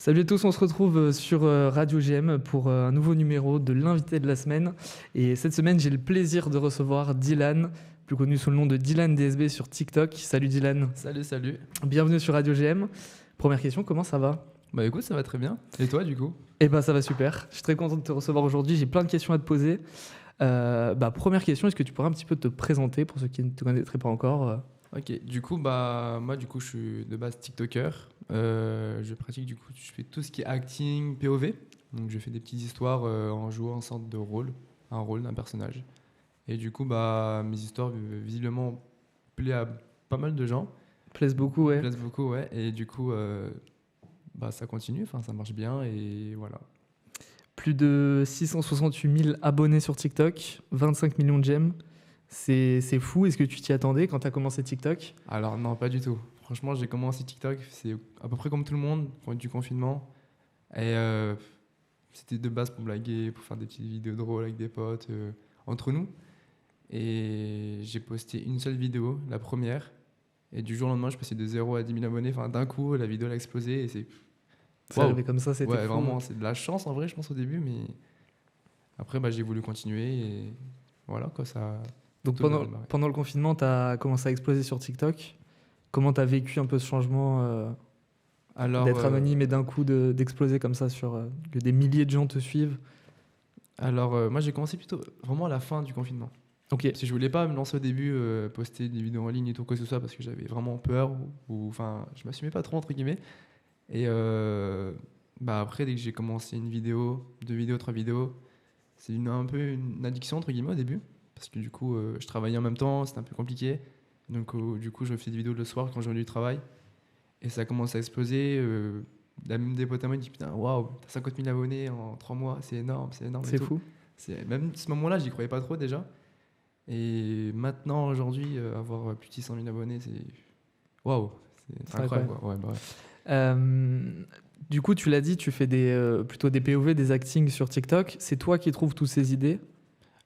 Salut à tous, on se retrouve sur Radio GM pour un nouveau numéro de l'invité de la semaine. Et cette semaine, j'ai le plaisir de recevoir Dylan, plus connu sous le nom de Dylan DSB sur TikTok. Salut Dylan, Salut, salut. bienvenue sur Radio GM. Première question, comment ça va? Bah écoute, ça va très bien. Et toi, du coup? Eh ben ça va super, je suis très content de te recevoir aujourd'hui, j'ai plein de questions à te poser. Première question, est-ce que tu pourrais un petit peu te présenter pour ceux qui ne te connaîtraient pas encore? Ok, du coup, moi, je suis de base TikToker. Je pratique, je fais tout ce qui est acting, POV. Donc, je fais des petites histoires en jouant en sorte de rôle, un rôle d'un personnage. Et du coup, mes histoires, visiblement, plaisent à pas mal de gens. Plaise beaucoup, ouais. Plaisent beaucoup, ouais. Et du coup, ça continue, enfin, ça marche bien, et voilà. Plus de 668 000 abonnés sur TikTok, 25 millions de j'aime. C'est fou, est-ce que tu t'y attendais quand tu as commencé TikTok? Alors, non, pas du tout. Franchement, j'ai commencé TikTok, c'est à peu près comme tout le monde, du confinement. Et c'était de base pour blaguer, pour faire des petites vidéos drôles avec des potes, entre nous. Et j'ai posté une seule vidéo, la première. Et du jour au lendemain, je passais de 0 à 10 000 abonnés. Enfin, d'un coup, la vidéo elle a explosé. Et c'est. C'est Waouh! arrivé comme ça, c'était Ouais, fou. vraiment, c'est de la chance en vrai, je pense, au début. Mais après, j'ai voulu continuer. Et voilà, quoi, ça. Donc Tout bien pendant, démarré. pendant le confinement, tu as commencé à exploser sur TikTok. Comment tu as vécu un peu ce changement Alors, d'être anonyme et d'un coup d'exploser comme ça sur que des milliers de gens te suivent? moi, j'ai commencé plutôt vraiment à la fin du confinement. Ok, Parce que je voulais pas me lancer au début, poster des vidéos en ligne et tout, quoi que ce soit, parce que j'avais vraiment peur, enfin, je m'assumais pas trop, entre guillemets. Et après, dès que j'ai commencé une vidéo, deux vidéos, trois vidéos, c'est un peu une addiction, entre guillemets, au début. Parce que du coup, je travaillais en même temps, c'était un peu compliqué. Donc, du coup, je fais des vidéos le soir quand je reviens du travail. Et ça commence à exploser. Même des potes à moi ils disent putain, waouh, t'as 50 000 abonnés en 3 mois, c'est énorme et c'est tout. fou. Même à ce moment-là, j'y croyais pas trop déjà. Et maintenant, aujourd'hui, avoir plus de 600 000 abonnés, c'est waouh, c'est C'est incroyable, incroyable. quoi. Ouais, bah ouais. Du coup, tu l'as dit, tu fais plutôt des POV, des actings sur TikTok. C'est toi qui trouves toutes ces idées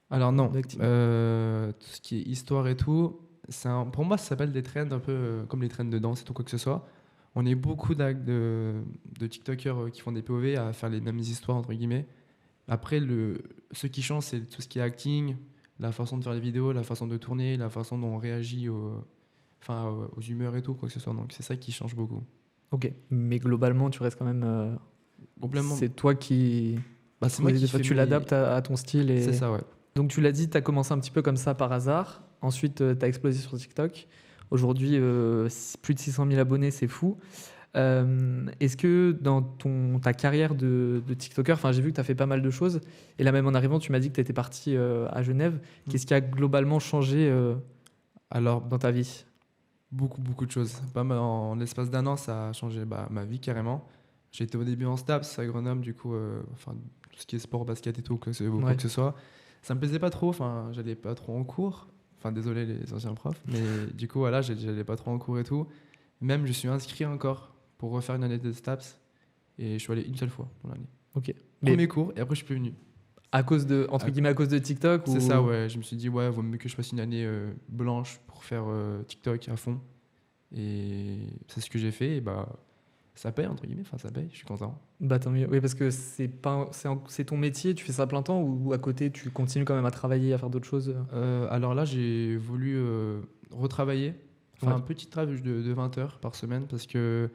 Alors non, d'acting? tout ce qui est histoire et tout, pour moi, ça s'appelle des trends un peu comme les trends de danse et tout quoi que ce soit. On est beaucoup de TikTokers qui font des POV à faire les mêmes histoires, entre guillemets. Après, ce qui change, c'est tout ce qui est acting, la façon de faire les vidéos, la façon de tourner, la façon dont on réagit aux humeurs et tout, quoi que ce soit. Donc c'est ça qui change beaucoup. Ok, mais globalement, tu restes quand même. Complètement. C'est toi qui. C'est moi qui fais Tu l'adaptes à ton style. C'est ça, ouais. Donc tu l'as dit, tu as commencé un petit peu comme ça par hasard. Ensuite, tu as explosé sur TikTok. Aujourd'hui, plus de 600 000 abonnés, c'est fou. Est-ce que dans ta carrière de TikToker, j'ai vu que tu as fait pas mal de choses. Et là même en arrivant, tu m'as dit que tu étais parti à Genève. Qu'est-ce qui a globalement changé Alors, dans ta vie? beaucoup, beaucoup de choses. Pas mal, en l'espace d'un an, ça a changé ma vie carrément. J'étais au début en STAPS à Grenoble, du coup, tout ce qui est sport, basket et tout, quoi Ouais. que ce soit. Ça me plaisait pas trop, j'allais pas trop en cours. Enfin, désolé les anciens profs, mais du coup, voilà, j'allais pas trop en cours et tout. Même, je suis inscrit encore pour refaire une année de STAPS et je suis allé une seule fois dans l'année. Ok. Premier cours et après, je suis plus venu. À cause de, entre À- guillemets, à cause de TikTok C'est ou... ça, ouais. Je me suis dit, ouais, vaut mieux que je fasse une année blanche pour faire TikTok à fond. Et c'est ce que j'ai fait. Et ça paye, entre guillemets. Enfin, ça paye. Je suis content. Bah tant mieux. Oui, parce que c'est ton métier, tu fais ça à plein temps ou à côté tu continues quand même à travailler, à faire d'autres choses? Alors là, j'ai voulu retravailler. Enfin, Ouais. un petit travail de 20 heures par semaine parce que,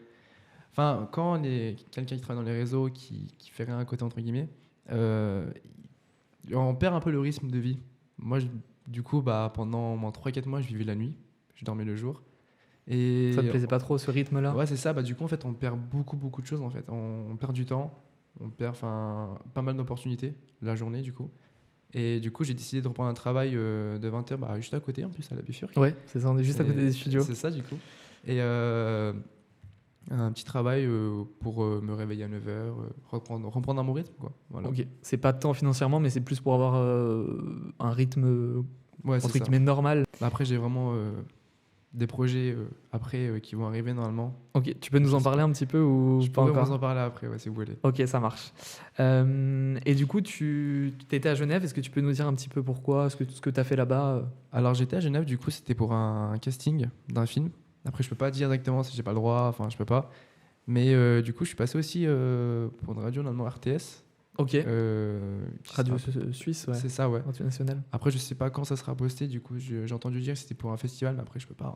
enfin, quand on est quelqu'un qui travaille dans les réseaux, qui fait rien à côté, entre guillemets, euh, on perd un peu le rythme de vie. Moi, du coup, pendant au moins 3-4 mois, je vivais la nuit. Je dormais le jour. Ça te Et plaisait pas trop ce rythme-là? ouais, c'est ça. Du coup, en fait, on perd beaucoup, beaucoup de choses. En fait, on perd du temps, on perd, pas mal d'opportunités la journée, du coup. Et du coup, j'ai décidé de reprendre un travail de 20 heures, juste à côté, en plus, à la Bifurque. Ouais, c'est ça, on est juste à côté Et des studios. c'est ça, du coup. Et un petit travail pour me réveiller à 9 heures, reprendre un bon rythme, quoi. Voilà. Ok, c'est pas tant financièrement, mais c'est plus pour avoir un rythme Ouais, c'est entre ça. guillemets normal. Après, j'ai vraiment des projets après qui vont arriver normalement. Ok, tu peux nous en parler un petit peu ou Je pas pourrais vous encore? en parler après, ouais, si vous voulez. Ok, ça marche. Et du coup, tu étais à Genève, est-ce que tu peux nous dire un petit peu pourquoi, ce que tu as fait là-bas? Alors j'étais à Genève, du coup c'était pour un casting d'un film. Après je peux pas dire exactement si j'ai pas le droit, enfin je peux pas. Mais du coup, je suis passé aussi pour une radio normalement RTS. Ok. Qui Radio sera- Suisse, ouais. C'est ça, ouais. Radio nationale. Après, je sais pas quand ça sera posté. Du coup, j'ai entendu dire que c'était pour un festival, mais après, je peux pas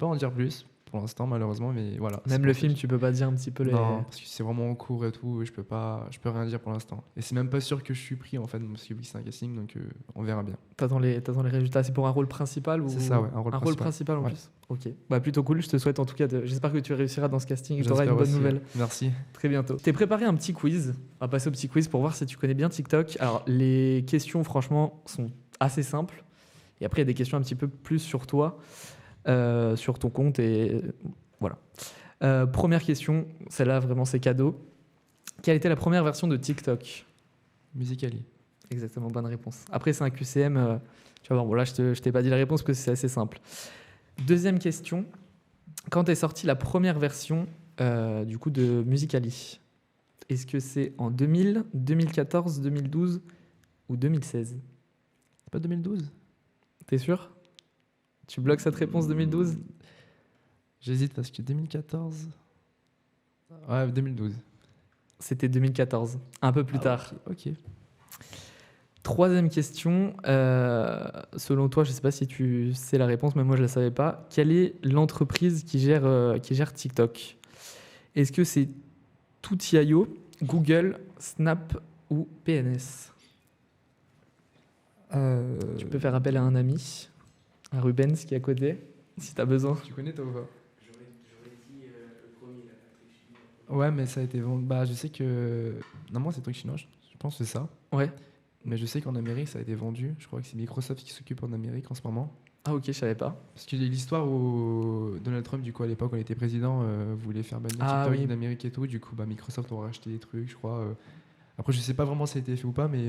en dire plus pour l'instant, malheureusement. Mais voilà. c'est Même pour le ça film, que- tu peux pas dire un petit peu les. Non, parce que c'est vraiment en cours et tout. Je peux rien dire pour l'instant. Et c'est même pas sûr que je suis pris en fait, parce que oui, c'est un casting, donc on verra bien. T'attends les résultats. C'est pour un rôle principal ou C'est ça, ouais, un rôle principal. principal en Ouais. plus. Ok. Bah plutôt cool. Je te souhaite en tout cas. J'espère que tu réussiras dans ce casting et que tu auras une J'espère bonne aussi. nouvelle Merci. très bientôt. T'es préparé un petit quiz. On va passer au petit quiz pour voir si tu connais bien TikTok. Alors les questions, franchement, sont assez simples. Et après, il y a des questions un petit peu plus sur toi, sur ton compte et voilà. Première question. Celle-là, vraiment, c'est cadeau. Quelle était la première version de TikTok? Musicali. Exactement, bonne réponse. Après, c'est un QCM. Tu vas voir, bon, là, je t'ai pas dit la réponse parce que c'est assez simple. Deuxième question. Quand est sortie la première version du coup de Musical.ly? Est-ce que c'est en 2000, 2014, 2012 ou 2016? C'est pas 2012? T'es sûr? Tu bloques cette réponse 2012? J'hésite parce que 2014. Ouais, 2012. C'était 2014, un peu plus Ah, tard. Ok. Troisième question. Selon toi, je ne sais pas si tu sais la réponse, mais moi je ne la savais pas. Quelle est l'entreprise qui gère TikTok? Est-ce que c'est Toutiao, Google, Snap ou PNS? Tu peux faire appel à un ami, à Rubens qui est à côté, si tu as besoin. Tu connais toi ou pas? Ouais, mais ça a été vendu. Bah, je sais que. Normalement, c'est un truc chinois, je pense que c'est ça. Ouais. Mais je sais qu'en Amérique, ça a été vendu. Je crois que c'est Microsoft qui s'occupe en Amérique en ce moment. Ah ok, je savais pas. Parce qu'il y a l'histoire où Donald Trump, du coup, à l'époque, quand il était président, voulait faire bannir Ah TikTok oui. d'Amérique et tout. Du coup, bah, Microsoft aura racheté des trucs, je crois. Après, je sais pas vraiment si ça a été fait ou pas, mais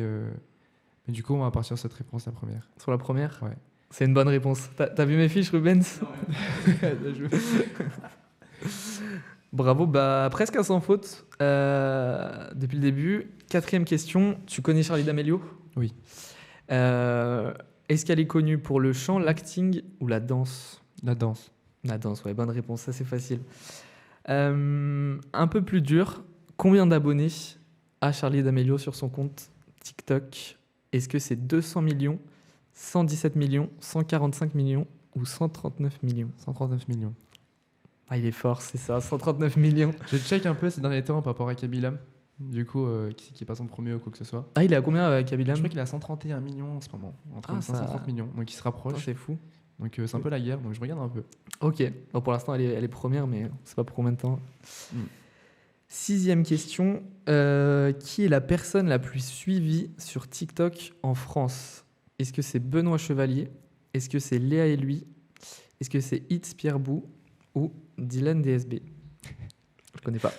du coup, on va partir sur cette réponse, la première. Sur la première? Ouais. C'est une bonne réponse. T'as vu mes fiches, Rubens? Bravo, bah presque à sans faute depuis le début. Quatrième question, tu connais Charlie D'Amelio? Oui. Est-ce qu'elle est connue pour le chant, l'acting ou la danse? La danse. La danse, ouais, bonne réponse, ça c'est facile. Un peu plus dur, combien d'abonnés a Charlie D'Amelio sur son compte TikTok? Est-ce que c'est 200 millions, 117 millions, 145 millions ou 139 millions? 139 millions. Ah, il est fort, c'est ça, 139 millions. Je check un peu ces derniers temps par rapport à Kabila. Du coup, qui passe en premier ou quoi que ce soit. Ah, il est à combien avec Kabilam? Je crois qu'il a 131 millions en ce moment. Entre Ah, 130 millions. Donc il se rapproche. C'est fou. Donc c'est un peu la guerre. Donc je regarde un peu. Ok, bon, pour l'instant elle est première, mais on sait pas pour combien de temps. Mm. Sixième question, qui est la personne la plus suivie sur TikTok en France? Est-ce que c'est Benoît Chevalier? Est-ce que c'est Léa et lui? Est-ce que c'est Hitz Pierre Bou ou Dylan DSB? Je connais pas.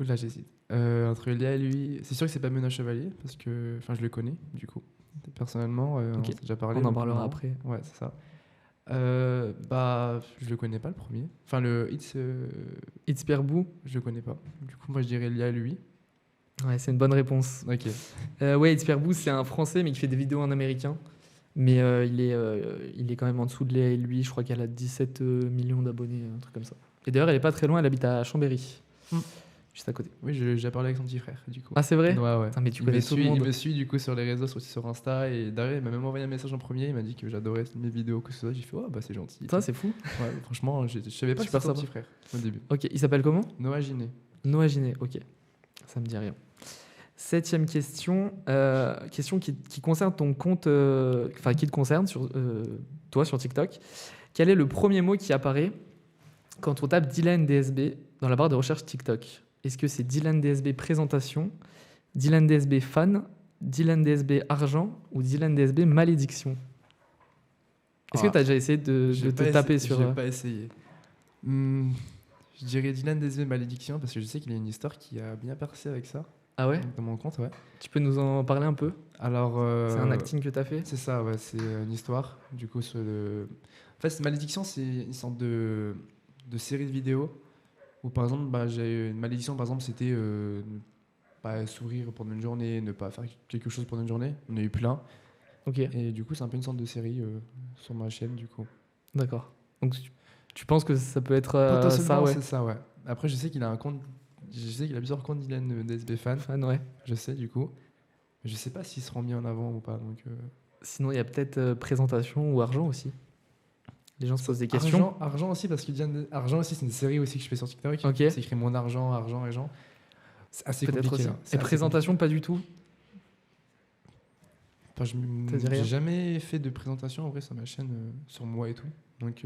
Oula, j'hésite. Entre Léa et lui, c'est sûr que c'est pas Benoît Chevalier parce que, enfin, je le connais du coup personnellement. On Ok. s'est déjà parlé. On en donc, parlera non. après. Ouais, c'est ça. Bah, je le connais pas le premier. Enfin, le Hits, Hitz Pierre Bou? je le connais pas. Du coup, moi, je dirais Léa et lui. Ouais, c'est une bonne réponse. Ok. Ouais, Hitz Pierre Bou, c'est un Français mais qui fait des vidéos en américain. Mais il est quand même en dessous de Léa et lui. Je crois qu'elle a 17 millions d'abonnés, un truc comme ça. Et d'ailleurs, elle est pas très loin, elle habite à Chambéry. Mm. Juste à côté. Oui, j'ai déjà parlé avec son petit frère, du coup. Ah, c'est vrai? Ouais, ouais. Putain, mais tu Il connais me tout le suit- monde. Il me suit du coup sur les réseaux, aussi sur Insta. Et derrière, il m'a même envoyé un message en premier. Il m'a dit que j'adorais mes vidéos, que ce soit. J'ai fait, oh, bah c'est gentil. Ça, c'est fou. Ouais, franchement, je savais pas que Super c'était son sympa. petit frère au début. Ok, il s'appelle comment? Noah Giné. Noah Giné, ok. Ça me dit rien. Septième question. Question qui concerne ton compte, enfin qui te concerne, sur, toi sur TikTok. Quel est le premier mot qui apparaît quand on tape Dylan DSB dans la barre de recherche TikTok? Est-ce que c'est Dylan DSB présentation, Dylan DSB fan, Dylan DSB argent ou Dylan DSB malédiction? Est-ce que Ah, tu as déjà essayé de J'ai te pas taper essayé- sur... J'ai pas essayé. Je dirais Dylan Desvey Malédiction parce que je sais qu'il y a une histoire qui a bien percé avec ça Ah ouais? dans mon compte, ouais. Tu peux nous en parler un peu? Alors. C'est un acting que tu as fait? C'est ça, ouais, c'est une histoire. Du coup, en fait, Malédiction, c'est une sorte de série de vidéos où, par exemple, bah, j'ai une malédiction, par exemple, c'était ne pas sourire pendant une journée, ne pas faire quelque chose pendant une journée. On a eu plein. Ok. Et du coup, c'est un peu une sorte de série sur ma chaîne, du coup. D'accord. Donc tu penses que ça peut être ça, Potentiellement, ouais. c'est ça, ouais. Après, je sais qu'il a un compte. Je sais qu'il a plusieurs comptes Dylan DSB fan. Fan, ouais. Je sais, du coup. Mais je sais pas s'il sera mis en avant ou pas. Donc, Sinon, il y a peut-être présentation ou argent aussi. Les gens se posent des questions. Argent aussi, parce que Argent aussi, c'est une série aussi que je fais sur TikTok. Ok. C'est écrit mon argent, argent. C'est assez Peut-être compliqué. aussi. Là. C'est Et assez présentation, pas du tout. Enfin, Ça dit rien. j'ai jamais fait de présentation en vrai sur ma chaîne, sur moi et tout. Donc,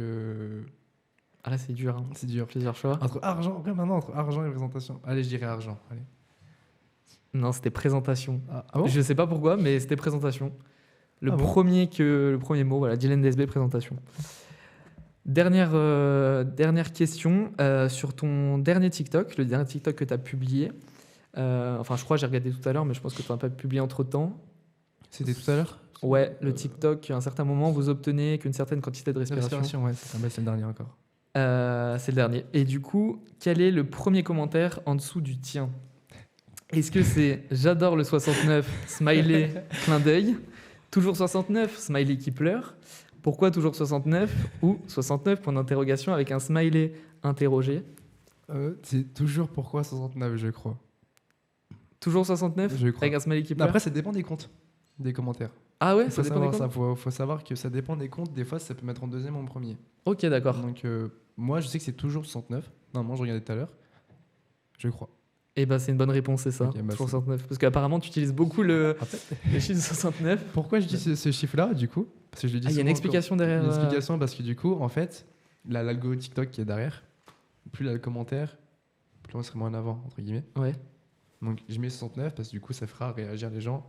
Ah là, c'est dur. Hein. c'est dur. Plusieurs choix. Entre argent, après maintenant, entre argent et présentation. Allez, je dirais argent. Allez. Non, c'était présentation. Ah bon? Je sais pas pourquoi, mais c'était présentation. Le Ah bon premier mot, voilà, Dylan DSB, présentation. Dernière question. Sur ton dernier TikTok, le dernier TikTok que tu as publié, enfin, je crois que j'ai regardé tout à l'heure, mais je pense que tu n'as pas publié entre-temps. C'était tout à l'heure? Ouais, le TikTok, à un certain moment, vous obtenez qu'une certaine quantité de respiration. Ouais, c'est le dernier encore. C'est le dernier. Et du coup, quel est le premier commentaire en dessous du tien? Est-ce que c'est j'adore le 69, smiley, clin d'œil, toujours 69, smiley qui pleure, pourquoi toujours 69 ou 69 point d'interrogation avec un smiley interrogé? C'est toujours pourquoi 69, je crois. Toujours 69 Je crois. avec un smiley qui pleure? Après, ça dépend des comptes, des commentaires. Ah ouais, Il ça faut dépend des savoir comptes. ça. Faut savoir que ça dépend des comptes. Des fois, ça peut mettre en deuxième ou en premier. Ok, d'accord. Donc, moi, je sais que c'est toujours 69. Normalement, je regardais tout à l'heure. Je crois. Et ben c'est une bonne réponse, c'est ça, Ok, bah, toujours c'est- 69. Parce qu'apparemment, tu utilises beaucoup le chiffre de 69. Pourquoi je dis ce chiffre-là, du coup? Parce que je le dis Ah, il y a une souvent explication Il y a derrière. une explication parce que du coup, en fait, l'algo TikTok qui est derrière, plus il y a le commentaire, plus on serait moins en avant, entre guillemets. Ouais. Donc je mets 69 parce que du coup, ça fera réagir les gens.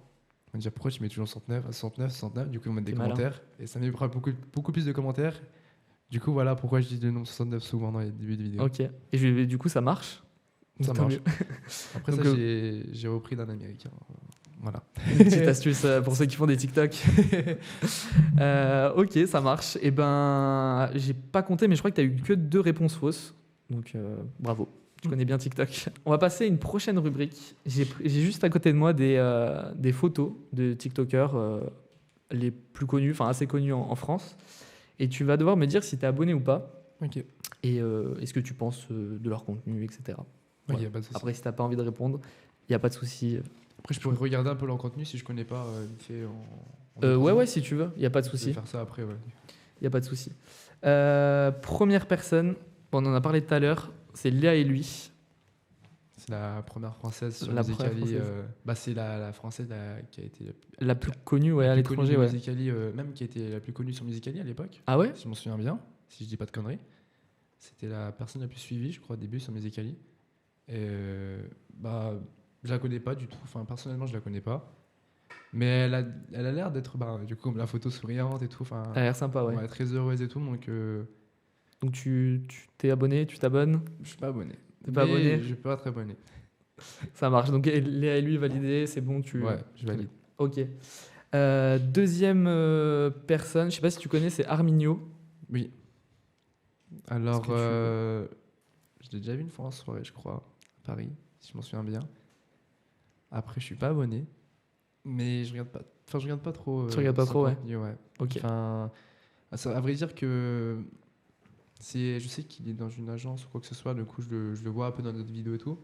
On va dire pourquoi tu mets toujours 69 à 69, 69. Du coup, ils vont mettre des T'es malin. commentaires et ça met beaucoup plus de commentaires. Du coup, voilà pourquoi je dis le nombre 69 souvent dans les débuts de vidéos. Ok. Du coup, ça marche. Ça Tant marche. mieux. Après Donc, ça, j'ai repris d'un américain. Voilà. Une petite astuce pour ceux qui font des TikTok. Ok, ça marche. Et ben, j'ai pas compté, mais je crois que tu as eu que 2 réponses fausses. Donc, bravo. Tu connais bien TikTok. On va passer à une prochaine rubrique. J'ai juste à côté de moi des photos de TikTokers les plus connus, enfin assez connus en France. Et tu vas devoir me dire si tu es abonné ou pas. Ok. Et est-ce que tu penses de leur contenu, etc. Ok, Voilà. pas de souci. Après, si tu n'as pas envie de répondre, il n'y a pas de souci. Après, je pourrais regarder un peu leur contenu si je connais pas vite fait Ouais, si tu veux, il n'y a pas de Je vais souci. faire ça après, ouais. Il n'y a pas de souci. Première personne, bon, on en a parlé tout à l'heure, c'est Léa et lui. C'est la première française sur La première Musical.ly. française. C'est la française qui a été La plus connue ouais, la à plus connue l'étranger. de Ouais. Musical.ly, même qui a été la plus connue sur Musical.ly à l'époque, Ah ouais? si je m'en souviens bien, si je dis pas de conneries. C'était la personne la plus suivie, je crois, au début sur Musical.ly. Et je la connais pas du tout. Enfin, personnellement, je la connais pas. Mais elle a l'air d'être, du coup, la photo souriante et tout. Enfin, Elle a l'air sympa, ouais. ouais, très heureuse et tout. Donc, Donc tu t'es abonné, tu t'abonnes? je suis pas abonné. T'es pas Mais abonné? Je peux être abonné. Ça marche. Donc Léa et lui validé, c'est bon, tu. Ouais, je valide. Ok. Deuxième personne, je sais pas si tu connais, c'est Arminio. Oui. Alors, Est-ce que je l'ai déjà vu une fois en soirée, je crois, à Paris, si je m'en souviens bien. Après, je suis pas abonné, mais je regarde pas. Enfin, je regarde pas trop. Tu regardes pas son trop, ouais. contenu, ouais. Ok. Enfin, à vrai dire que je sais qu'il est dans une agence ou quoi que ce soit. Du coup, je le vois un peu dans notre vidéo et tout,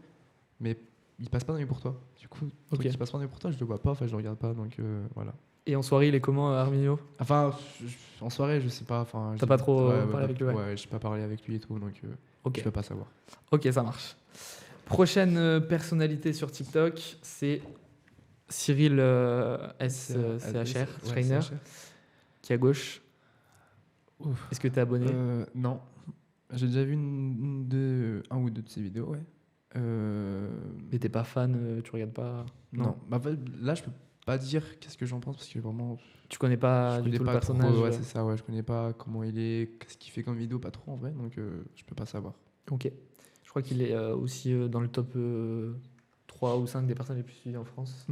mais il passe pas dans les pour toi. Du coup, Ok. il passe pas dans les pour toi, je le vois pas. Enfin, je le regarde pas, donc voilà. Et en soirée, il est comment, Arminio? Enfin, en soirée, je sais pas. Enfin, T'as pas trop parlé avec lui, ouais. Ouais, j'ai pas parlé avec lui et tout, donc Ok. je peux pas savoir. Ok, ça marche. Prochaine personnalité sur TikTok, c'est Cyril SCHR, Schreiner, qui est à gauche. Ouf. Est-ce que tu es abonné? Non. J'ai déjà vu un ou deux de ses vidéos, ouais. Mais t'es pas fan, tu regardes pas? Non. En fait, là, je peux pas dire qu'est-ce que j'en pense parce que vraiment. Tu connais pas Je du connais tout le pas trop, personnage? ouais, c'est ça, ouais. Je connais pas comment il est, qu'est-ce qu'il fait comme vidéo, pas trop en vrai, donc je peux pas savoir. Ok. Je crois qu'il est aussi dans le top 3 ou 5 des personnes les plus suivies en France.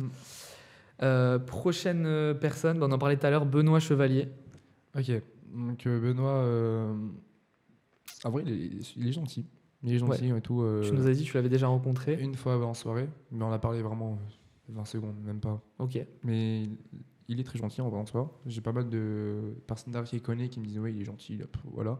Prochaine personne, on en parlait tout à l'heure, Benoît Chevalier. Ok. Donc Benoît, en vrai, il est gentil. Il est gentil et tout. Tu nous as dit que tu l'avais déjà rencontré. Une fois en soirée, mais on a parlé vraiment 20 secondes, même pas. Ok. Mais il est très gentil en soi. J'ai pas mal de personnes derrière qui le connaissent qui me disent ouais, il est gentil, hop, voilà.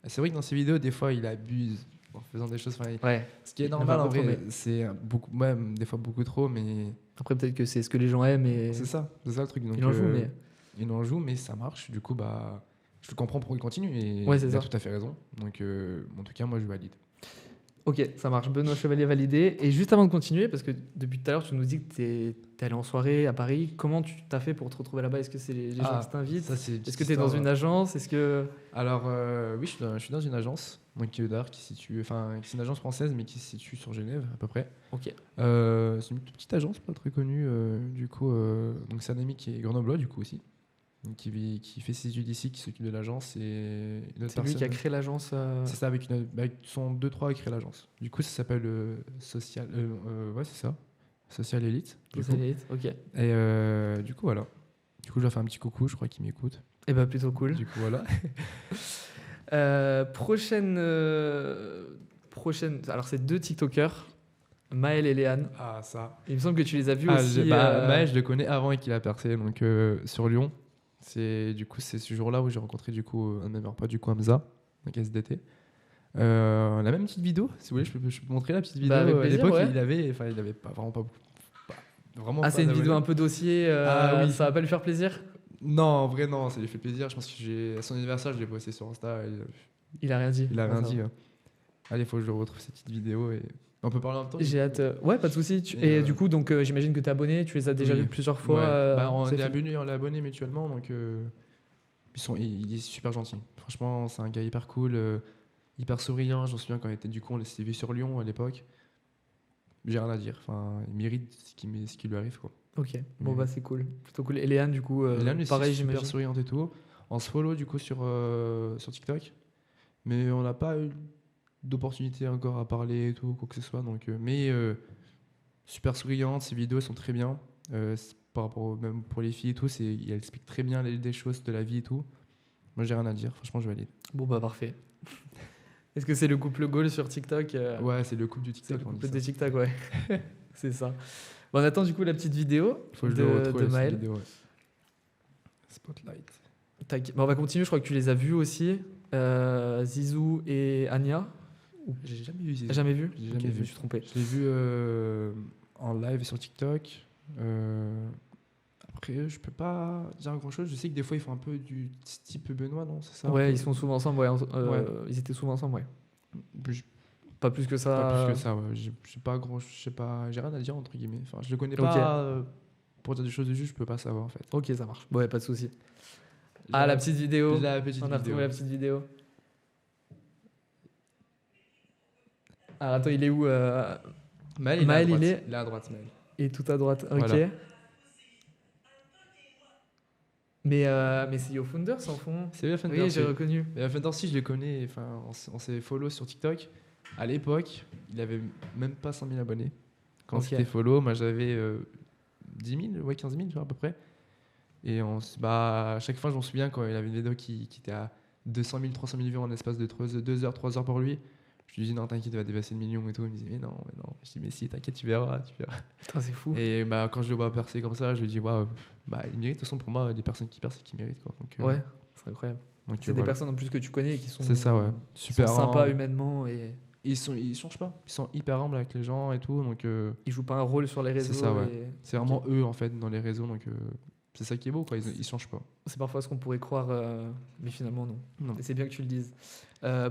Et c'est vrai que dans ses vidéos, des fois, il abuse en faisant des choses. Ouais. Ce qui est Il en normal fait un en peu trop, vrai, mais c'est beaucoup, même des fois beaucoup trop, mais après, peut-être que c'est ce que les gens aiment et c'est ça le truc. Donc, il en joue, mais il en joue, mais ça marche. Du coup, bah, je comprends pourquoi il continue et ouais, c'est il a ça. tout à fait raison. Donc, en tout cas, moi, je valide. Ok, ça marche. Benoît Chevalier validé. Et juste avant de continuer, parce que depuis tout à l'heure, tu nous dis que t'es allé en soirée à Paris. Comment tu t'as fait pour te retrouver là-bas? Est-ce que c'est les gens qui t'invitent? ça, c'est une Est-ce petite que tu es dans histoire. une agence? Est-ce que... Alors, oui, je suis dans une agence, donc d'ailleurs qui se situe, enfin, c'est une agence française, mais qui se situe sur Genève à peu près. Ok, C'est une petite agence, pas très connue, du coup. Donc, c'est un ami qui est grenoblois, du coup aussi, donc qui fait ses études ici, qui s'occupe de l'agence et une autre c'est lui qui a personne. créé l'agence. C'est ça, avec son 2-3 a créé l'agence. Du coup, ça s'appelle Social. Ouais, c'est ça. Social Elite. Du coup. Ok. Et du coup, voilà. Du coup, je vais faire un petit coucou, je crois qu'il m'écoute. Eh ben plutôt cool. Du coup, voilà. Prochaine. Alors, c'est deux TikTokers, Maël et Léane. Ah, ça. Il me semble que tu les as vus aussi. Maël, je le connais avant qu'il a percé, donc sur Lyon. Du coup, c'est ce jour-là où j'ai rencontré du coup un de mes meilleurs potes, du coup Hamza, donc SDT. La même petite vidéo, si vous voulez, je peux montrer la petite vidéo. Avec À plaisir, l'époque, ouais. il avait pas vraiment pas beaucoup. Vraiment Ah, pas c'est une d'abonnés. vidéo un peu dossier. Ah oui. Ça va pas lui faire plaisir? Non, en vrai, non, ça lui fait plaisir. Je pense que à son anniversaire, je l'ai posté sur Insta. Il a rien dit. Il a Ah, rien ça dit. va. Allez, faut que je retrouve cette petite vidéo et on peut parler en même temps. J'ai hâte. Ouais, pas de souci. Et, Et du coup, donc j'imagine que t'es abonné. Tu les as déjà oui. vus plusieurs fois. Ouais. Bah, c'est fait. on est abonnés mutuellement, donc il est super gentil. Franchement, c'est un gars hyper cool, hyper souriant. J'en souviens quand il était du coup, on s'était vu sur Lyon à l'époque. J'ai rien à dire. Enfin, il mérite ce qui lui arrive, quoi. Ok. Bon Mais- bah c'est cool. Plutôt cool. Et Léane, du coup, Et là, lui, pareil, c'est super j'imagine. souriante et tout. On se follow du coup sur TikTok, mais on n'a pas eu d'opportunité encore à parler et tout, quoi que ce soit. Donc, super souriante, ses vidéos sont très bien. Par rapport même pour les filles et tout, elle explique très bien des choses de la vie et tout. Moi, j'ai rien à dire. Franchement, je valide. Bon bah parfait. Est-ce que c'est le couple goal sur TikTok? Ouais, c'est le couple du C'est TikTok. le on dit couple ça. de TikTok, ouais. C'est ça. Bon, on attend du coup la petite vidéo Faut que je le retrouve de cette Maël. vidéo. Ouais. Spotlight. Tac. Bon, on va continuer. Je crois que tu les as vus aussi. Zizou et Anya. J'ai jamais vu Zizou. Jamais vu? J'ai Ok, jamais je me vu. suis trompé. Je l'ai vu en live sur TikTok. Après, je peux pas dire grand chose. Je sais que des fois, ils font un peu du type Benoît, non? C'est ça? un Ouais, peu ils sont souvent ensemble. Ouais, Ouais. Ils étaient souvent ensemble, ouais. Plus- Pas plus que ça. Pas plus que ça, ouais. J'ai pas grand. Je sais pas. J'ai rien à dire, entre guillemets. Enfin, je le connais Ok. pas. Pour dire des choses dessus, je peux pas savoir, en fait. Ok, ça marche. Ouais, pas de souci. Ah, la petite vidéo. La petite On a vidéo. retrouvé la petite vidéo. Alors attends, il est où Maël, Maël, il il est est- à droite, Maël. Il est tout à droite. Ok. Voilà. Mais c'est YoFounders en fond. C'est bien Fender. Oui, j'ai reconnu. Mais Fender, si je le connais. Enfin, on s'est follow sur TikTok. À l'époque, il avait même pas 100 000 abonnés. Quand Ok. c'était follow, moi j'avais 10 000, ouais, 15 000, tu vois, à peu près. Et à chaque fois, je m'en souviens quand il avait une vidéo qui était à 200 000, 300 000 vues en espace de 2 heures, 3 heures pour lui. Je lui dis non, t'inquiète, il va dépasser le million et tout. Il me disait mais non, mais non. Je dis mais si, t'inquiète, tu verras, tu verras. Putain, c'est fou. Et bah, quand je le vois percer comme ça, je lui dis waouh, bah, il mérite. De toute façon, pour moi, des personnes qui percent, c'est qui méritent, quoi. Donc, Ouais, c'est incroyable. donc, C'est des voilà. personnes en plus que tu connais et qui sont, C'est ça, ouais. qui Super sont sympas humbles. humainement et Ils changent pas. Ils sont hyper humbles avec les gens et tout. Donc, ils jouent pas un rôle sur les réseaux. C'est ça, ouais. et- c'est vraiment eux, en fait, dans les réseaux. Donc, c'est ça qui est beau, quoi. Ils changent pas. C'est parfois ce qu'on pourrait croire, mais finalement non. Non. Et c'est bien que tu le dises.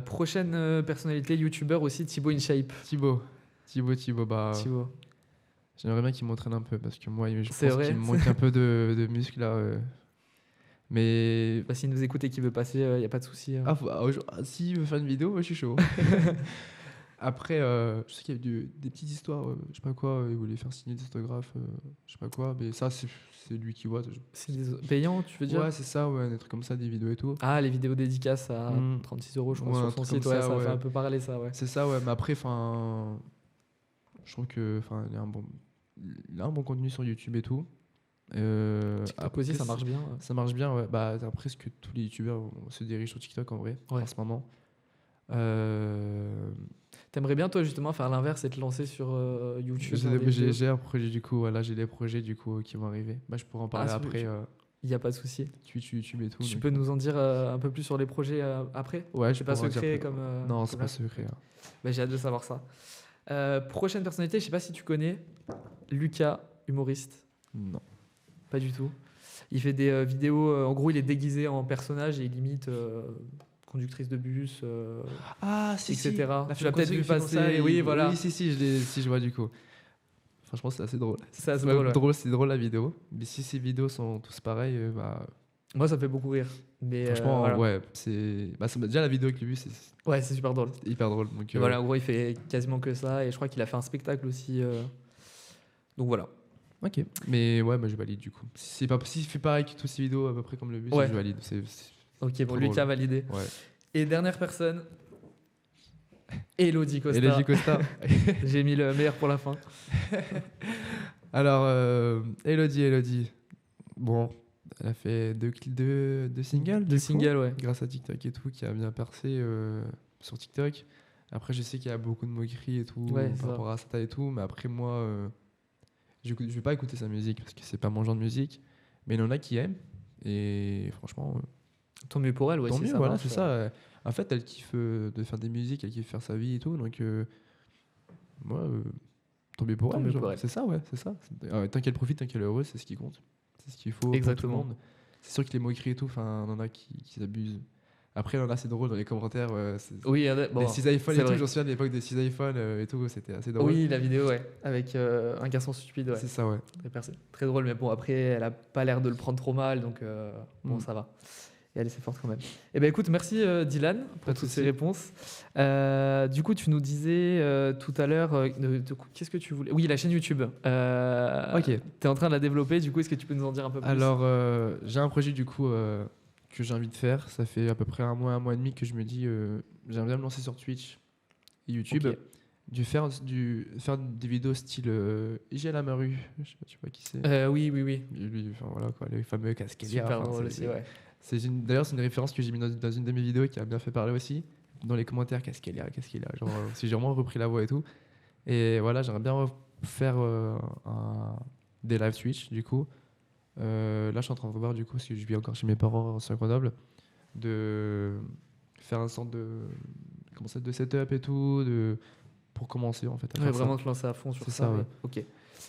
Prochaine personnalité, youtubeur aussi, Thibaut InShape. Thibaut, bah, Thibaut. j'aimerais bien qu'il m'entraîne un peu parce que moi, je C'est pense vrai. qu'il me manque un peu de muscles là. Mais Bah, s'il nous écoute et qu'il veut passer, il n'y a pas de souci. s'il veut faire une vidéo, moi, je suis chaud. Après, je sais qu'il y a des petites histoires, je sais pas quoi, il voulait faire signer des autographes, je sais pas quoi, mais ça, c'est lui qui voit. C'est payant, tu veux dire? Ouais, c'est ça, ouais, des trucs comme ça, des vidéos et tout. Ah, les vidéos dédicaces à Mm. 36 €, je crois, Ouais, un sur son truc site. comme Ouais, ça, ça ouais. fait un peu parler, ça, ouais. C'est ça, ouais, mais après, je trouve que, il a un bon contenu sur YouTube et tout. TikTok aussi, ça marche bien. Ça marche bien, ouais. Bah, presque tous les youtubeurs se dirigent sur TikTok en vrai, Ouais. en ce moment. T'aimerais bien, toi, justement, faire l'inverse et te lancer sur YouTube dans des vidéos? J'ai un projet du coup, voilà, j'ai des projets du coup qui vont arriver. Bah, je pourrais en Ah, parler après. il n'y a pas de souci. Twitch, YouTube et tout. Tu Donc, peux nous en dire un peu plus sur les projets après? ouais, je C'est pas pourrais en dire secret plus. comme. Non, c'est comme pas là. secret, hein. Bah, j'ai hâte de savoir ça. Prochaine personnalité, je sais pas si tu connais Lucas, humoriste. Non. Pas du tout. Il fait des vidéos. En gros, il est déguisé en personnage et il imite conductrice de bus, Ah, etc. La Tu l'as peut-être vu qui fait comme passer. ça, Oui, voilà. Oui, si, si, je vois du coup. Franchement, c'est assez drôle. C'est assez Ouais, drôle. Ouais. drôle, c'est drôle la vidéo. Mais si ces vidéos sont tous pareils, bah, Moi, ça me fait beaucoup rire. Mais franchement, voilà. ouais, déjà la vidéo que j'ai vue, c'est Ouais, c'est super drôle. hyper drôle. Donc, Et voilà, en gros, il fait quasiment que ça. Et je crois qu'il a fait un spectacle aussi. Donc voilà. ok. Mais ouais, bah, je valide du coup. S'il fait pareil que toutes ces vidéos, à peu près comme le bus, Ouais. je valide. Ok, bon, trop Lucas drôle. validé. Ouais. Et dernière personne, Elodie Costa. Elodie Costa. J'ai mis le meilleur pour la fin. Alors, Elodie. Bon, elle a fait deux singles. Deux singles, ouais. Grâce à TikTok et tout, qui a bien percé sur TikTok. Après, je sais qu'il y a beaucoup de moqueries et tout Ouais, c'est par ça. rapport à ça et tout. Mais après, moi, je vais pas écouter sa musique parce que c'est pas mon genre de musique. Mais il y en a qui aiment. Et franchement, Tant mieux pour elle, ouais, tant si mieux, ça voilà, marche. c'est ça. En fait, elle kiffe de faire des musiques, elle kiffe faire sa vie et tout. Donc, moi, tant mieux pour Tant elle. mieux Genre. pour elle. C'est ça, ouais, c'est ça. Tant qu'elle profite, tant qu'elle est heureuse, c'est ce qui compte. C'est ce qu'il faut pour tout le Exactement. monde. C'est sûr que les moqueries et tout, enfin, on en a qui abusent. Après, il y en a, c'est drôle dans les commentaires. Oui, bon, les 6 iPhones c'est et tout, vrai. j'en souviens de l'époque des 6 iPhones et tout, c'était assez drôle. Oui, la vidéo, ouais. Avec un garçon stupide, ouais. C'est ça, ouais. Très drôle, mais bon, après, elle a pas l'air de le prendre trop mal, donc bon, Mm. ça va. Et elle est forte quand même. Eh ben écoute, merci Dylan Pas pour de toutes souci. ces réponses. Du coup, tu nous disais tout à l'heure, qu'est-ce que tu voulais? Oui, la chaîne YouTube. Ok. Tu es en train de la développer, du coup, est-ce que tu peux nous en dire un peu plus? Alors, j'ai un projet du coup que j'ai envie de faire. Ça fait à peu près un mois et demi que je me dis, j'aimerais bien me lancer sur Twitch et YouTube. Ok. Faire des vidéos style IG Lamaru. Je sais pas, tu vois qui c'est. Oui. Lui, enfin, voilà, quoi, les fameux casquettes. Super drôle aussi, ouais. D'ailleurs, c'est une référence que j'ai mis dans une de mes vidéos qui a bien fait parler aussi. Dans les commentaires, qu'est-ce qu'il y a. Genre, si j'ai vraiment repris la voix et tout. Et voilà, j'aimerais bien faire des live Twitch, du coup. Là, je suis en train de revoir, du coup, parce que je vis encore chez mes parents sur Grenoble, de faire un sorte de setup et tout, pour commencer, en fait, à Ouais, faire ça. vraiment te lancer à fond sur C'est ça. ça, ouais. Ok.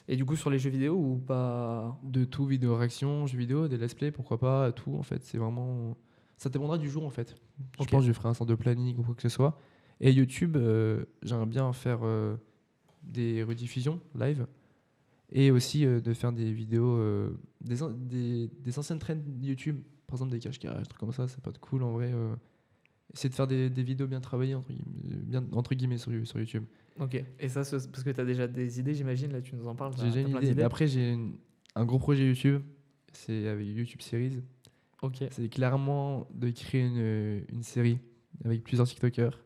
Et du coup, sur les jeux vidéo ou pas? De tout, vidéo réaction, jeux vidéo, des let's play, pourquoi pas, tout en fait. C'est vraiment. Ça dépendra du jour en fait. Je Ok. pense que je ferai un sort de planning ou quoi que ce soit. Et YouTube, j'aimerais bien faire des rediffusions live et aussi de faire des vidéos, des anciennes trends YouTube, par exemple des cache-cache, des trucs comme ça, c'est pas de cool en vrai. Essayer de faire des vidéos bien travaillées, entre guillemets sur YouTube. Ok. Et ça, c'est parce que tu as déjà des idées, j'imagine. Là, tu nous en parles. J'ai déjà une plein idée. d'idées. Mais après, j'ai un gros projet YouTube. C'est avec YouTube Series. Ok. C'est clairement de créer une série avec plusieurs TikTokers.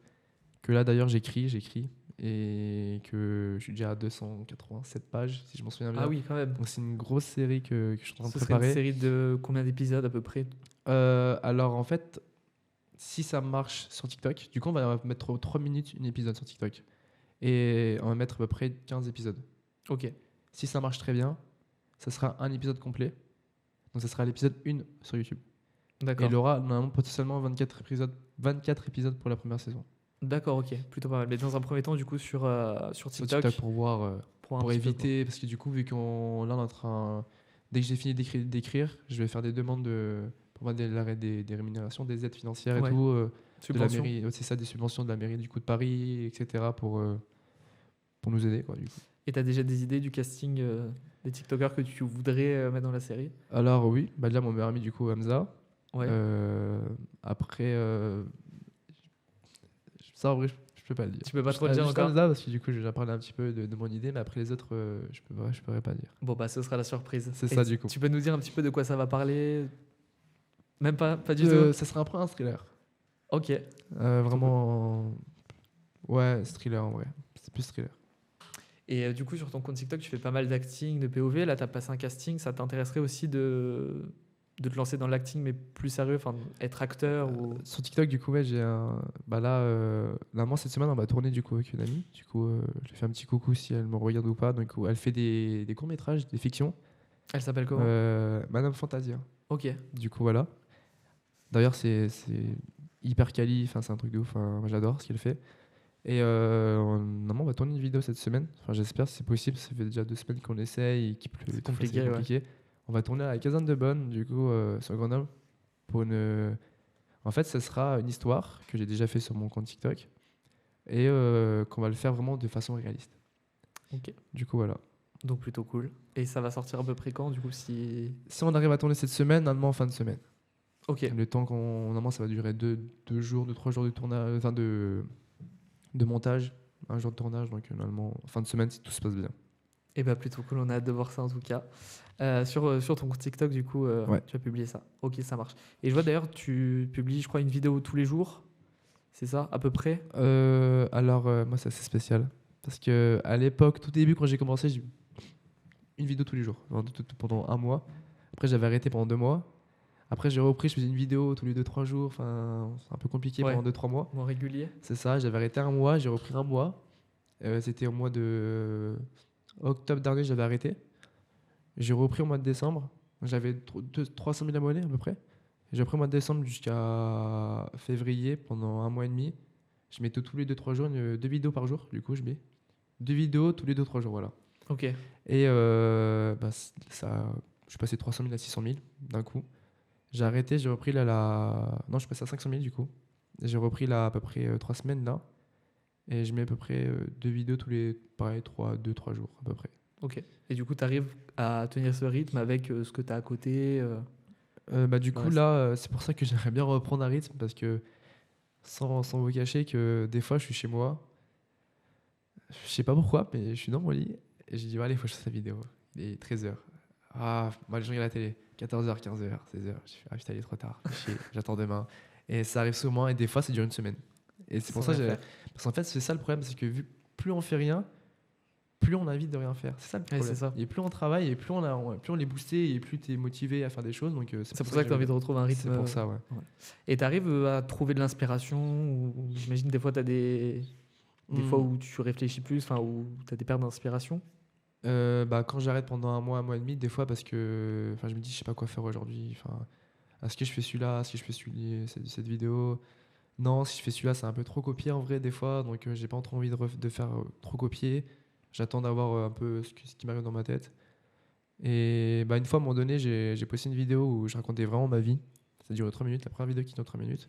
Que là, d'ailleurs, j'écris. Et que je suis déjà à 287 pages, si je m'en souviens bien. Ah oui, quand même. Donc, c'est une grosse série que je suis en train de Ce serait une préparer. série de combien d'épisodes à peu près? Alors, en fait, si ça marche sur TikTok, du coup, on va mettre 3 minutes un épisode sur TikTok. Et on va mettre à peu près 15 épisodes. Ok. Si ça marche très bien, ça sera un épisode complet. Donc ça sera l'épisode 1 sur YouTube. Et D'accord. il aura normalement potentiellement 24 épisodes pour la première saison. D'accord, ok. Plutôt pas mal. Mais dans un premier temps, du coup, sur Sur TikTok. TikTok pour voir, Pour un pour petit peu, éviter, parce que du coup, vu qu'on là on est en train, dès que j'ai fini d'écrire, je vais faire des demandes pour moi des rémunérations, des aides financières Ouais. et tout, de la Subvention. mairie, c'est ça, des subventions de la mairie du coup de Paris, etc. pour nous aider quoi du coup. Et tu as déjà des idées du casting des TikTokers que tu voudrais mettre dans la série? Alors oui, bah là mon meilleur ami du coup Hamza. Ouais. Après, ça en vrai je peux pas le dire. Tu peux pas trop le dire Juste encore? Hamza parce que du coup j'ai déjà parlé un petit peu de mon idée, mais après les autres je pourrais pas dire. Bon, bah, ce sera la surprise. C'est Et ça, du coup. Tu peux nous dire un petit peu de quoi ça va parler? Même pas du tout? Ça sera un peu un thriller. Ok. Vraiment, ouais, c'est thriller en vrai. C'est plus thriller. Et du coup, sur ton compte TikTok, tu fais pas mal d'acting, de POV. Là, tu as passé un casting. Ça t'intéresserait aussi de te lancer dans l'acting, mais plus sérieux, enfin, être acteur ou... Sur TikTok, du coup, ouais, j'ai un. Bah là, normalement, cette semaine, on va tourner du coup avec une amie. Du coup, je lui fais un petit coucou si elle me regarde ou pas. Donc, elle fait des courts-métrages, des fictions. Elle s'appelle comment? Madame Fantasia. Ok. Du coup, voilà. D'ailleurs, c'est hyper quali. Enfin, c'est un truc de ouf. Enfin, moi, j'adore ce qu'elle fait. Et normalement, on va tourner une vidéo cette semaine. Enfin, j'espère si c'est possible. Ça fait déjà 2 semaines qu'on essaye et qu'il pleut. C'est et tout. Enfin, compliqué, ouais. compliqué. On va tourner à la Caserne de Bonne, du coup, sur Grenoble. Pour une. En fait, ça sera une histoire que j'ai déjà fait sur mon compte TikTok et qu'on va le faire vraiment de façon réaliste. Ok. Du coup, voilà. Donc plutôt cool. Et ça va sortir à peu près quand, du coup, si... Si on arrive à tourner cette semaine, normalement en fin de semaine. Ok. Le temps qu'on. Normalement, ça va durer 2 jours, 2, 3 jours de tournage, enfin de montage, un jour de tournage, donc normalement fin de semaine si tout se passe bien. Et bah plutôt cool, on a hâte de voir ça en tout cas. Sur ton compte TikTok, du coup, Ouais. tu as publié ça. Ok, ça marche. Et je vois d'ailleurs, tu publies, je crois, une vidéo tous les jours. C'est ça, à peu près? Alors, moi, c'est assez spécial. Parce que à l'époque, tout début, quand j'ai commencé, j'ai eu une vidéo tous les jours, genre, pendant un mois. Après, j'avais arrêté pendant 2 mois. Après, j'ai repris, je faisais une vidéo tous les 2, 3 jours. Enfin, c'est un peu compliqué Ouais. pendant 2, 3 mois. Moins régulier? C'est ça, j'avais arrêté un mois, j'ai repris un mois. C'était au mois de octobre dernier, j'avais arrêté. J'ai repris au mois de décembre. J'avais 300 000 abonnés à peu près. J'ai repris au mois de décembre jusqu'à février pendant un mois et demi. Je mettais tous les 2, 3 jours, 2 vidéos par jour. Du coup, je mets 2 vidéos tous les 2, 3 jours. Voilà. Ok. Et ça, je suis passé de 300 000 à 600 000 d'un coup. J'ai arrêté, j'ai repris là. Non, je suis passé à 500 000 du coup. Et j'ai repris là à peu près 3 semaines là. Et je mets à peu près 2 vidéos tous les pareil, 2, 3 jours à peu près. Ok. Et du coup, tu arrives à tenir ce rythme avec ce que tu as à côté Du le coup, reste. là, c'est pour ça que j'aimerais bien reprendre un rythme parce que sans vous cacher que des fois, je suis chez moi, je sais pas pourquoi, mais je suis dans mon lit et j'ai dit, allez, il faut que je fasse la vidéo. Il est 13h. Ah, moi, je regarde la télé. 14h, 15h, 16h. Je fais, ah putain, il est trop tard. Fais chier, j'attends demain. Et ça arrive souvent et des fois, ça dure une semaine. Et c'est pour Sans ça, rien faire. parce qu'en fait, c'est ça le problème, c'est que plus on fait rien, plus on a envie de rien faire. C'est ça le Ouais, problème. c'est ça. Et plus on travaille, et plus on est boosté, et plus tu es motivé à faire des choses. Donc, C'est pour ça que tu as envie de retrouver un rythme. C'est pour ça, ouais. Et tu arrives à trouver de l'inspiration ou j'imagine des fois, tu as des fois où tu réfléchis plus, enfin, où tu as des pertes d'inspiration. Quand j'arrête pendant un mois et demi, des fois, parce que je me dis, je sais pas quoi faire aujourd'hui. Enfin, est-ce que je fais celui-là? Est-ce que je fais cette vidéo? Non, si je fais celui-là, c'est un peu trop copié en vrai, des fois. Donc, j'ai pas trop envie de faire trop copier. J'attends d'avoir un peu ce qui m'arrive dans ma tête. Et une fois, à un moment donné, j'ai posté une vidéo où je racontais vraiment ma vie. Ça durait 3 minutes, la première vidéo qui dure 3 minutes.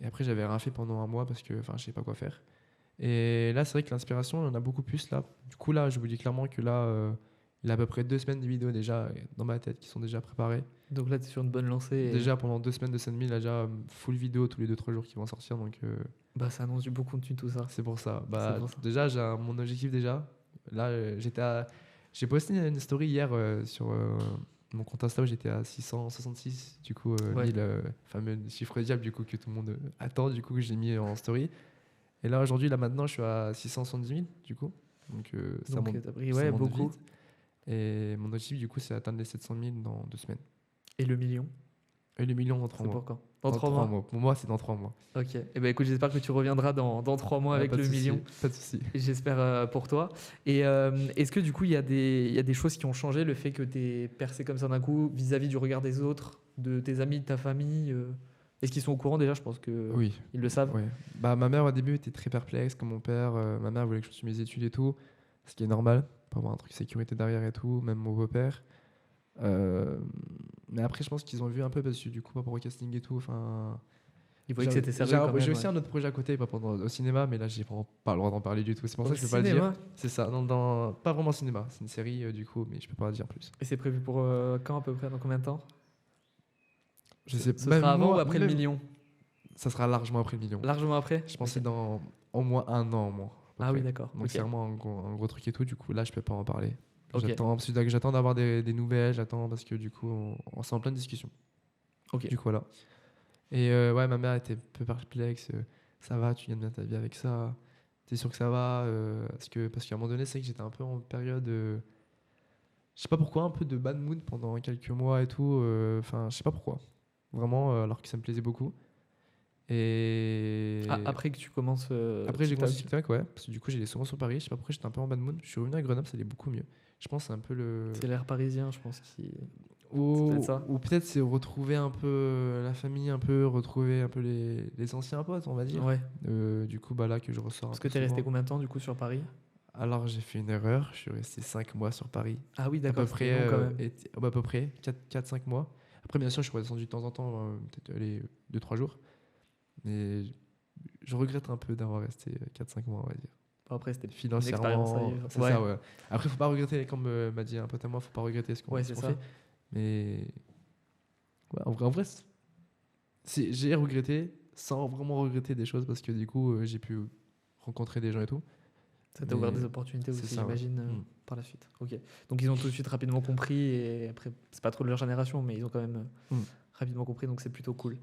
Et après, j'avais rien fait pendant un mois parce que je sais pas quoi faire. Et là, c'est vrai que l'inspiration, il y en a beaucoup plus là. Du coup, là, je vous dis clairement que là, il y a à peu près 2 semaines de vidéos déjà dans ma tête qui sont déjà préparées. Donc là, tu es sur une bonne lancée. Et Déjà, pendant 2 semaines, 2 semaines et demie, là, déjà, full vidéo tous les 2, 3 jours qui vont sortir. Donc, bah, ça annonce du beau contenu, tout ça. c'est pour ça. C'est pour ça. Déjà, j'ai mon objectif déjà. Là, j'ai posté une story hier sur mon compte Insta où j'étais à 666, du coup, Ouais. 1000, fameux chiffre diable, du coup, que tout le monde attend, du coup, que j'ai mis en story. Et là, aujourd'hui, là, maintenant, je suis à 670 000, du coup. Donc, ça Donc, monte, t'as pris ça monte beaucoup. vite. Et mon objectif, du coup, c'est atteindre les 700 000 dans 2 semaines. Et le million, Et le million dans 3 c'est mois. pour quand? Dans 3 mois. Pour moi, c'est dans 3 mois. Ok. Et ben écoute, j'espère que tu reviendras dans 3 mois avec Pas de le souci, million. Pas de souci. J'espère pour toi. Et est-ce que du coup, il y a des choses qui ont changé, le fait que tu es percé comme ça d'un coup, vis-à-vis du regard des autres, de tes amis, de ta famille Est-ce qu'ils sont au courant déjà? Je pense qu'ils Oui. le savent. Ouais. Ma mère, au début, était très perplexe, comme mon père. Ma mère voulait que je fasse mes études et tout, ce qui est normal, pour avoir un truc de sécurité derrière et tout, même mon beau-père. Mais après, je pense qu'ils ont vu un peu, parce que du coup, par rapport au casting et tout, Ils voyaient que c'était sérieux quand même. j'ai aussi un autre projet à côté, pas pendant, au cinéma, mais là, j'ai vraiment pas le droit d'en parler du tout. C'est pour ça que je peux pas le cinéma. dire. C'est ça, pas vraiment cinéma. C'est une série, du coup, mais je peux pas en dire plus. Et c'est prévu pour quand à peu près? Dans combien de temps? Je sais Ce pas. sera avant ou après le million? Ça sera largement après le million. Largement après? Je pense que c'est dans au moins un an, au moins. Ah oui, d'accord. Donc Ok. c'est vraiment un gros truc et tout. Du coup, là, je peux pas en parler. Ok. J'attends d'avoir des nouvelles. J'attends parce que du coup, on s'est en pleine discussion. Ok. Du coup, voilà. Et ouais, ma mère était un peu perplexe. Ça va, tu gagnes bien ta vie avec ça. T'es sûr que ça va parce qu'à un moment donné, c'est que j'étais un peu en période je sais pas pourquoi, un peu de bad mood pendant quelques mois et tout. Enfin, je sais pas pourquoi. Vraiment, alors que ça me plaisait beaucoup. Et Après que tu commences après, j'ai TikTok. commencé TikTok, ouais. Parce que du coup, j'allais souvent sur Paris. Je sais pas pourquoi j'étais un peu en bad mood. Je suis revenu à Grenoble, ça allait beaucoup mieux. Je pense que c'est un peu le. C'est l'air parisien, je pense, qui. Ça doit être Ou, ça. ou peut-être c'est retrouver un peu la famille, un peu retrouver un peu les anciens potes, on va dire. Ouais. Du coup, bah là que je ressors un Parce que peu t'es resté souvent. combien de temps, du coup, sur Paris? Alors j'ai fait une erreur, je suis resté 5 mois sur Paris. Ah oui, À peu d'accord, c'était près, long quand même. à peu près 4-5 mois. Après, bien sûr, je suis redescendu de temps en temps, peut-être aller 2-3 jours. Mais je regrette un peu d'avoir resté 4-5 mois, on va dire. Bon, après, c'était une expérience à Financièrement, vivre. c'est Ouais, ça, ouais. Après, faut pas regretter, comme m'a dit un pote à moi, faut pas regretter ouais, ce c'est qu'on ça. fait. Mais ouais, en vrai j'ai regretté sans vraiment regretter des choses parce que du coup, j'ai pu rencontrer des gens et tout. Ça t'a ouvert Mais des opportunités c'est aussi, ça, ouais. j'imagine, Mm. par la suite. Ok. Donc ils ont tout de suite rapidement compris, et après, c'est pas trop de leur génération, mais ils ont quand même Mm. rapidement compris, donc c'est plutôt cool.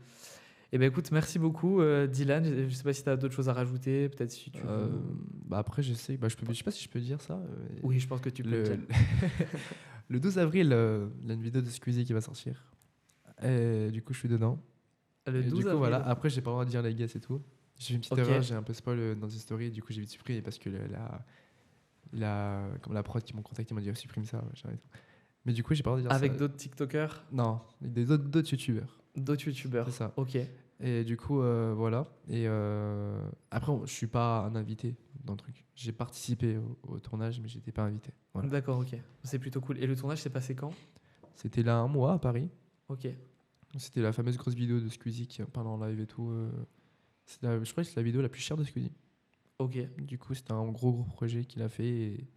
Eh ben écoute, merci beaucoup, Dylan. Je sais pas si tu as d'autres choses à rajouter, peut-être si tu Euh, veux. Bah après, je sais pas si je peux dire ça. Oui, je pense que tu peux le Le, dire. le 12 avril, il y a une vidéo de Squeezie qui va sortir. Et du coup, je suis dedans. Le Et du 12 coup, voilà. avril. Après, j'ai pas le droit de dire les guests et tout. J'ai fait une petite Ok. erreur, j'ai un peu spoil dans les stories. Du coup, j'ai vite supprimé parce que comme la prod qui m'ont contacté m'a dit supprime ça. Machin et tout. Mais du coup, j'ai pas le droit de dire Avec ça. d'autres TikTokers, Non, d'autres youtubeurs. d'autres YouTubeurs. C'est ça. Ok. Et du coup, voilà. Et après, je suis pas un invité dans le truc. J'ai participé au tournage, mais j'étais pas invité. Voilà. D'accord, ok. C'est plutôt cool. Et le tournage s'est passé quand? C'était là un mois à Paris. Ok. C'était la fameuse grosse vidéo de Squeezie qui parle en live et tout. Je crois que c'est la vidéo la plus chère de Squeezie. Ok. Du coup, c'était un gros projet qu'il a fait et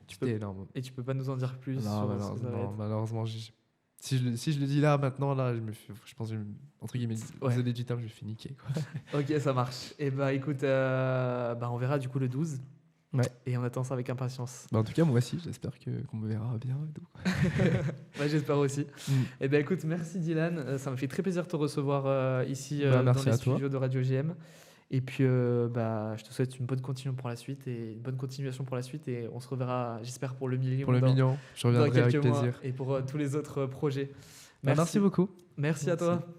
c'était énorme. Et tu peux pas nous en dire plus Non, sur ce que ça va être? malheureusement, si je le dis là maintenant, là, je pense, entre guillemets, Ouais. désolé du terme, je me fais niquer. Quoi. Ok, ça marche. Et bah écoute, on verra du coup le 12. Ouais. Et on attend ça avec impatience. Bah, en tout cas, moi aussi, j'espère qu'on me verra bien et tout. Ouais, j'espère aussi. Mm. Et ben écoute, merci Dylan. Ça me fait très plaisir de te recevoir ici Bah, dans merci les à toi. studios de Radio GM. Et puis, je te souhaite une bonne continuation pour la suite et une bonne continuation pour la suite. Et on se reverra, j'espère, pour le million, Pour le million, je dans reviendrai avec quelques mois plaisir. et pour tous les autres projets. Bah, merci beaucoup. Merci à toi. Merci.